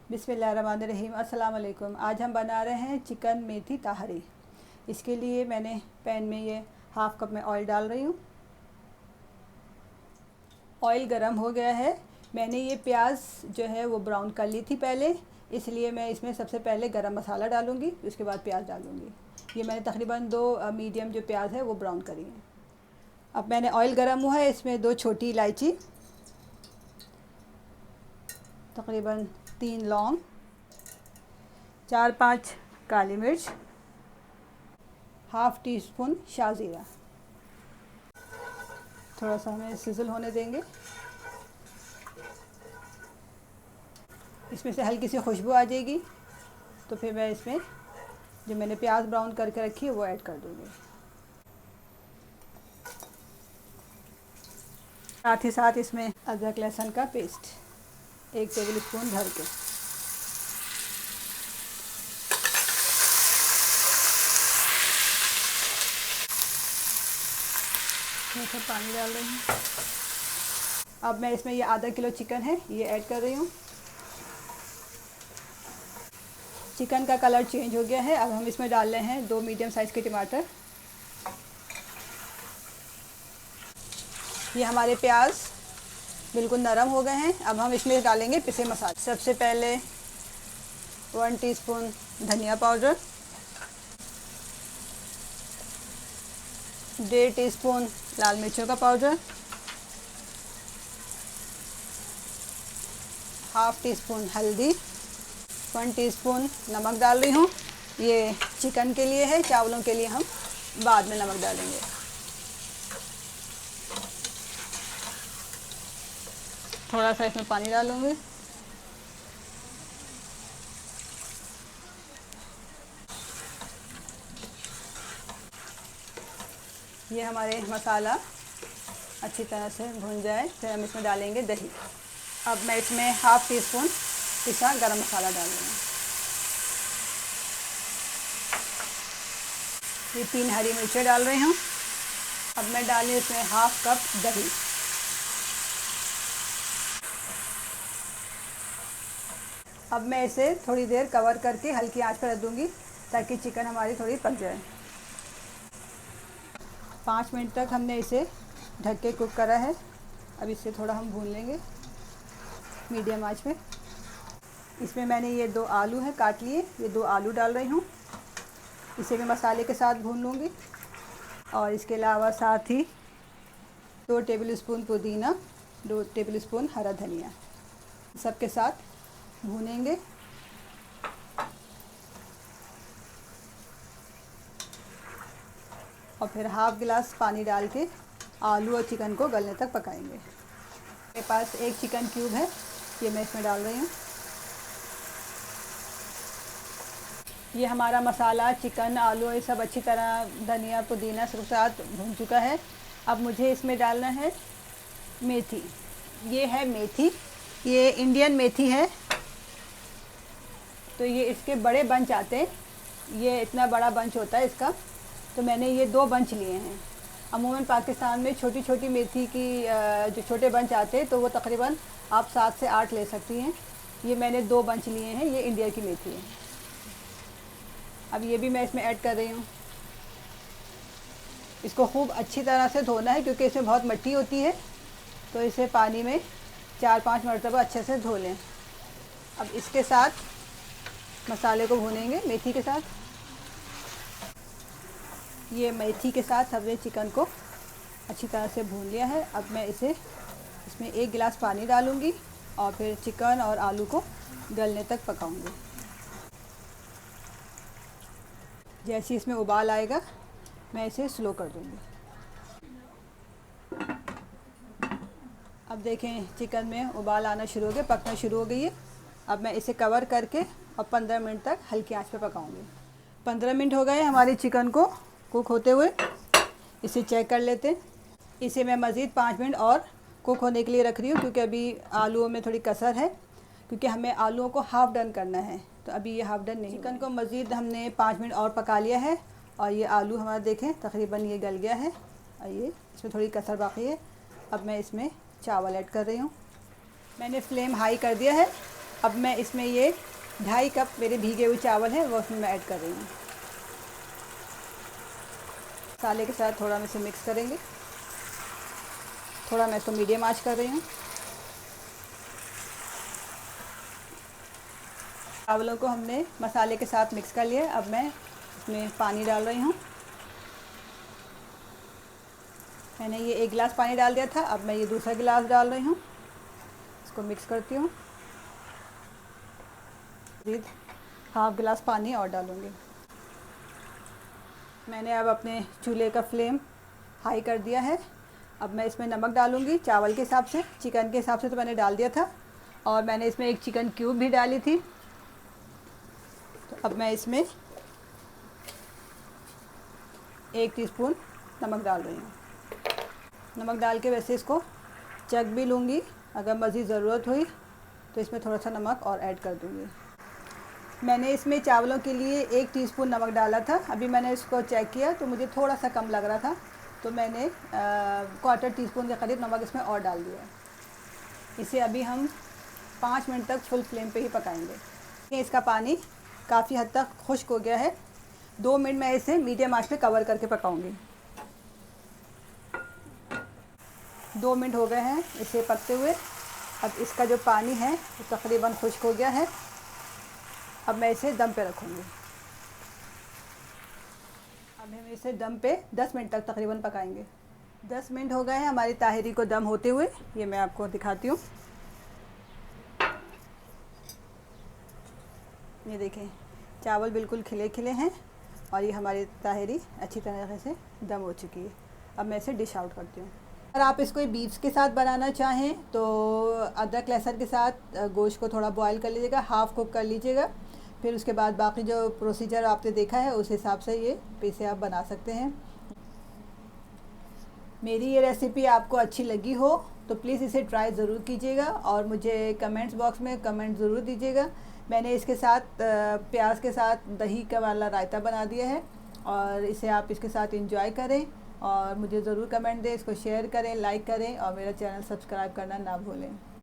बिस्मिल्लाहिर्रहमानिर्रहीम। अस्सलाम वालेकुम। आज हम बना रहे हैं चिकन मेथी ताहरी। इसके लिए मैंने पैन में ये हाफ़ कप में ऑयल डाल रही हूँ। ऑयल गरम हो गया है। मैंने ये प्याज जो है वो ब्राउन कर ली थी पहले, इसलिए मैं इसमें सबसे पहले गरम मसाला डालूँगी, उसके बाद प्याज डालूँगी। ये मैंने तकरीबन 2 मीडियम जो प्याज है वो ब्राउन करी है। अब मैंने ऑयल गरम हुआ है, इसमें 2 छोटी इलायची, तकरीबन 3 लौंग, 4-5 काली मिर्च, हाफ़ टी स्पून शाज़ीरा। थोड़ा सा हमें सिजल होने देंगे। इसमें से हल्की सी खुशबू आ जाएगी तो फिर मैं इसमें जो मैंने प्याज ब्राउन करके रखी है वो ऐड कर दूँगी। साथ ही साथ इसमें अदरक लहसुन का पेस्ट 1 टेबल स्पून भर के, थोड़ा सा पानी डाल रही हूँ। अब मैं इसमें ये आधा किलो चिकन है ये ऐड कर रही हूँ। चिकन का कलर चेंज हो गया है। अब हम इसमें डाल रहे हैं 2 मीडियम साइज़ के टमाटर। ये हमारे प्याज बिल्कुल नरम हो गए हैं। अब हम इसमें डालेंगे पिसे मसाले। सबसे पहले 1 टीस्पून धनिया पाउडर, 1.5 टीस्पून लाल मिर्चों का पाउडर, हाफ़ टी स्पून हल्दी, 1 टीस्पून नमक डाल रही हूँ। ये चिकन के लिए है, चावलों के लिए हम बाद में नमक डालेंगे। थोड़ा सा इसमें पानी डालूँगी। ये हमारे मसाला अच्छी तरह से भुन जाए फिर हम इसमें डालेंगे दही। अब मैं इसमें हाफ़ टी स्पून पिसा गरम मसाला डाल रही हूँ। ये 3 हरी मिर्चें डाल रही हूँ। अब मैं डाली इसमें हाफ़ कप दही। अब मैं इसे थोड़ी देर कवर करके हल्की आंच पर रख दूँगी ताकि चिकन हमारी थोड़ी पक जाए। 5 मिनट तक हमने इसे ढक के कुक करा है। अब इसे थोड़ा हम भून लेंगे मीडियम आंच पे। इसमें मैंने ये 2 आलू हैं काट लिए, ये 2 आलू डाल रही हूँ। इसे मैं मसाले के साथ भून लूँगी। और इसके अलावा साथ ही 2 टेबल स्पून पुदीना, 2 टेबल स्पून हरा धनिया, सबके साथ भूनेंगे। और फिर हाफ़ गिलास पानी डाल के आलू और चिकन को गलने तक पकाएंगे। मेरे पास 1 चिकन क्यूब है, ये मैं इसमें डाल रही हूँ। ये हमारा मसाला, चिकन, आलू ये सब अच्छी तरह धनिया पुदीना सब साथ भून चुका है। अब मुझे इसमें डालना है मेथी। ये है मेथी, ये इंडियन मेथी है। तो ये इसके बड़े बंच आते हैं, ये इतना बड़ा बंच होता है इसका। तो मैंने ये 2 बंच लिए हैं। अमूमन पाकिस्तान में छोटी छोटी मेथी की जो छोटे बंच आते हैं तो वो तकरीबन आप 7 से 8 ले सकती हैं। ये मैंने 2 बंच लिए हैं, ये इंडिया की मेथी है। अब ये भी मैं इसमें ऐड कर रही हूँ। इसको खूब अच्छी तरह से धोना है क्योंकि इसमें बहुत मिट्टी होती है, तो इसे पानी में 4-5 मरतबा अच्छे से धो लें। अब इसके साथ मसाले को भूनेंगे मेथी के साथ। ये मेथी के साथ हमने चिकन को अच्छी तरह से भून लिया है। अब मैं इसमें 1 गिलास पानी डालूँगी और फिर चिकन और आलू को गलने तक पकाऊँगी। जैसे इसमें उबाल आएगा मैं इसे स्लो कर दूँगी। अब देखें चिकन में उबाल आना शुरू हो गया, पकना शुरू हो गई है। अब मैं इसे कवर करके और 15 मिनट तक हल्की आंच पे पकाऊंगी। 15 मिनट हो गए हमारे चिकन को कुक होते हुए। इसे चेक कर लेते हैं। इसे मैं मज़ीद 5 मिनट और कुक होने के लिए रख रही हूँ क्योंकि अभी आलूओं में थोड़ी कसर है, क्योंकि हमें आलूओं को हाफ़ डन करना है। तो अभी ये हाफ़ डन नहीं। चिकन को मज़ीद हमने 5 मिनट और पका लिया है और ये आलू हमारा देखें तकरीबन ये गल गया है और ये इसमें थोड़ी कसर बाकी है। अब मैं इसमें चावल ऐड कर रही हूँ। मैंने फ्लेम हाई कर दिया है अब मैं इसमें ये 2.5 कप मेरे भीगे हुए चावल हैं वो उसमें मैं ऐड कर रही हूँ। मसाले के साथ थोड़ा हम इसे मिक्स करेंगे। थोड़ा मैं इसको मीडियम आंच कर रही हूँ। चावलों को हमने मसाले के साथ मिक्स कर लिया। अब मैं इसमें पानी डाल रही हूँ। मैंने ये 1 गिलास पानी डाल दिया था, अब मैं ये दूसरा गिलास डाल रही हूँ। इसको मिक्स करती हूँ। हाफ गिलास पानी और डालूँगी। मैंने अब अपने चूल्हे का फ्लेम हाई कर दिया है। अब मैं इसमें नमक डालूँगी चावल के हिसाब से। चिकन के हिसाब से तो मैंने डाल दिया था, और मैंने इसमें एक चिकन क्यूब भी डाली थी। तो अब मैं इसमें 1 टीस्पून नमक डाल रही हूँ। नमक डाल के वैसे इसको चख भी लूँगी, अगर मज़ीद ज़रूरत हुई तो इसमें थोड़ा सा नमक और ऐड कर दूँगी। मैंने इसमें चावलों के लिए 1 टीस्पून नमक डाला था। अभी मैंने इसको चेक किया तो मुझे थोड़ा सा कम लग रहा था, तो मैंने 1/4 टीस्पून के करीब नमक इसमें और डाल दिया। इसे अभी हम 5 मिनट तक फुल फ्लेम पे ही पकाएंगे। इसका पानी काफ़ी हद तक खुश्क हो गया है। 2 मिनट मैं इसे मीडियम आंच पे कवर करके पकाऊंगी। 2 मिनट हो गए हैं इसे पकते हुए। अब इसका जो पानी है वो तकरीबन खुश्क हो गया है। अब मैं इसे दम पे रखूँगी। अब हम इसे दम पे 10 मिनट तक तकरीबन पकाएंगे। 10 मिनट हो गए हैं हमारी ताहिरी को दम होते हुए। ये मैं आपको दिखाती हूँ। ये देखें, चावल बिल्कुल खिले खिले हैं और ये हमारी ताहिरी अच्छी तरह से दम हो चुकी है। अब मैं इसे डिश आउट करती हूँ। अगर आप इसको बीफ के साथ बनाना चाहें तो अदरक लहसुन के साथ गोश्त को थोड़ा बॉईल कर लीजिएगा, हाफ़ कुक कर लीजिएगा। फिर उसके बाद बाकी जो प्रोसीजर आपने देखा है उस हिसाब से ये पीसे आप बना सकते हैं। मेरी ये रेसिपी आपको अच्छी लगी हो तो प्लीज़ इसे ट्राई ज़रूर कीजिएगा और मुझे कमेंट्स बॉक्स में कमेंट ज़रूर दीजिएगा। मैंने इसके साथ प्याज के साथ दही का वाला रायता बना दिया है, और इसे आप इसके साथ इंजॉय करें और मुझे ज़रूर कमेंट दें। इसको शेयर करें, लाइक करें और मेरा चैनल सब्सक्राइब करना ना भूलें।